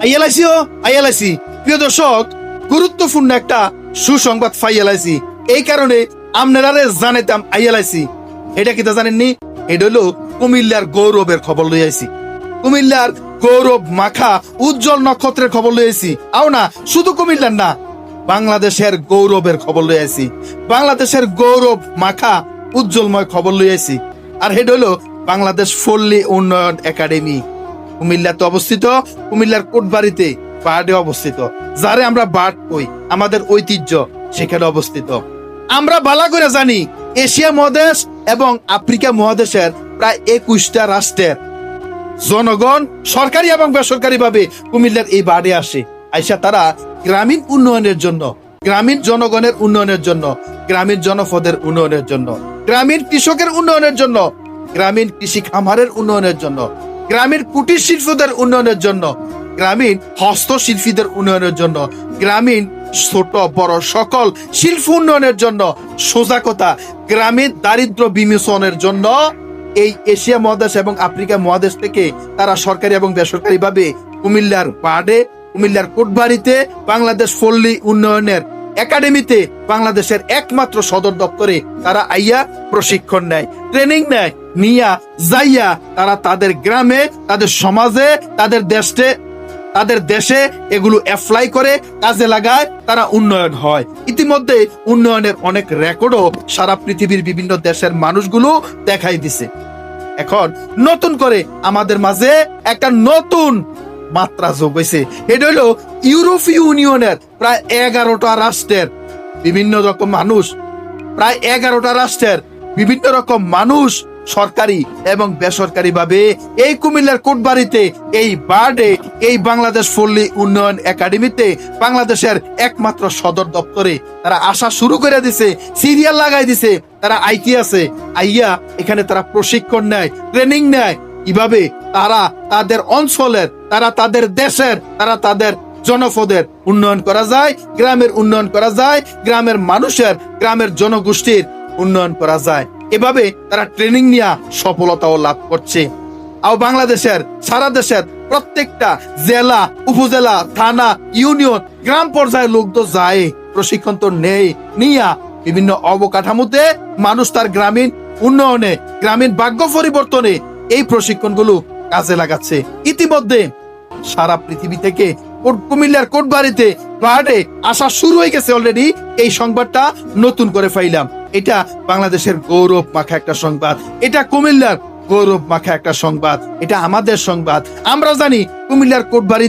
আইয়ালাইছি প্রিয় দর্শক, গুরুত্বপূর্ণ একটা সুসংবাদ ফাইয়ালাইছি। এই কারণে আপনারা জানাইতাম আইয়ালাইছি। এটা কি তা জানেননি? এটা হলো কুমিল্লার গৌরবের খবর লই আইছি। কুমিল্লার গৌরব মাখা উজ্জ্বল নক্ষত্রের খবর লই আইছি। আও না, শুধু কুমিল্লার না, বাংলাদেশের গৌরবের খবর লই আইছি। বাংলাদেশের গৌরব মাখা উজ্জ্বলময় খবর লই আইছি। আর এটা হলো বাংলাদেশ পল্লী উন্নয়ন একাডেমি। কুমিল্লাতে অবস্থিত, কুমিল্লার কোটবাড়িতে বার্ডে অবস্থিত, যারে আমরা বার্ড কই, আমাদের ঐতিহ্য সেখানে অবস্থিত। আমরা বালা করে জানি এশিয়া মহাদেশ এবং আফ্রিকা মহাদেশের প্রায় 21টা রাষ্ট্রের জনগণ সরকারি এবং বেসরকারি ভাবে কুমিল্লার এই বার্ডে আসে। আইসা তারা গ্রামীণ উন্নয়নের জন্য, গ্রামীণ জনগণের উন্নয়নের জন্য, গ্রামীণ জনপদের উন্নয়নের জন্য, গ্রামীণ কৃষকের উন্নয়নের জন্য, গ্রামীণ কৃষি খামারের উন্নয়নের জন্য, গ্রামীণ কুটির শিল্পদের উন্নয়নের জন্য, গ্রামীণ হস্তশিল্পীদের উন্নয়নের জন্য, গ্রামীণ ছোট বড় সকল শিল্প উন্নয়নের জন্য, সোজা কথা গ্রামীণ দারিদ্র বিমোচনের জন্য এই এশিয়া মহাদেশ এবং আফ্রিকা মহাদেশ থেকে তারা সরকারি এবং বেসরকারি ভাবে কুমিল্লার বার্ডে, কুমিল্লার কোটবাড়িতে বাংলাদেশ পল্লী উন্নয়নের একাডেমিতে, বাংলাদেশের একমাত্র সদর দপ্তরে তারা আইয়া প্রশিক্ষণ নেয়, ট্রেনিং নেয়, নিয়া যাইয়া তারা তাদের গ্রামে, তাদের সমাজে, তাদের দেশে এগুলো অ্যাপ্লাই করে, কাজে লাগায়, তারা উন্নয়ন হয়। ইতিমধ্যে উন্নয়নের অনেক রেকর্ডও সারা পৃথিবীর বিভিন্ন দেশের মানুষগুলো দেখাই দিছে। এখন নতুন করে আমাদের মাঝে একটা নতুন মাত্রা যোগ হয়েছে। এটা হলো ইউরোপীয় ইউনিয়নের প্রায় 11টা রাষ্ট্রের বিভিন্ন রকম মানুষ, প্রায় 11টা রাষ্ট্রের বিভিন্ন রকম মানুষ সরকারি এবং বেসরকারি ভাবে এই কুমিল্লার কোটবাড়িতে, এই বার্ডে, এই বাংলাদেশ পল্লী উন্নয়ন একাডেমিতে, বাংলাদেশের একমাত্র সদর দপ্তরে তারা আসা শুরু করে দিছে, সিরিয়াল লাগাই দিছে। তারা আইতি আছে, আইয়া এখানে তারা প্রশিক্ষণ নেয়, ট্রেনিং নেয়, কিভাবে তারা তাদের অঞ্চলের, তারা তাদের দেশের, তারা তাদের জনপদের উন্নয়ন করা যায়, গ্রামের উন্নয়ন করা যায়, গ্রামের মানুষের, গ্রামের জনগোষ্ঠীর উন্নয়ন করা যায়। এভাবে তারা ট্রেনিং নিয়ে সফলতাও লাভ করছে। আর বাংলাদেশের, সারা দেশের প্রত্যেকটা জেলা, উপজেলা, থানা, ইউনিয়ন, গ্রাম পর্যায়ে লোক তো যায়, প্রশিক্ষণ তো নেই, নিয়া বিভিন্ন অবকাঠামোতে মানুষ তার গ্রামীণ উন্নয়নে, গ্রামীণ ভাগ্য পরিবর্তনে এই প্রশিক্ষণগুলো কাজে লাগাচ্ছে। ইতিমধ্যে সারা পৃথিবী থেকে কুমিল্লার কোটবাড়িতে বার্ডে আসা শুরু হয়ে গেছে অলরেডি। এই সংবাদটা নতুন করে পাইলাম। এটা বাংলাদেশের গৌরব মাখা একটা সংবাদ, এটা কুমিল্লার গৌরব মাখা একটা সংবাদ, এটা আমাদের সংবাদ। আমরা জানি কুমিল্লার কোটবাড়ি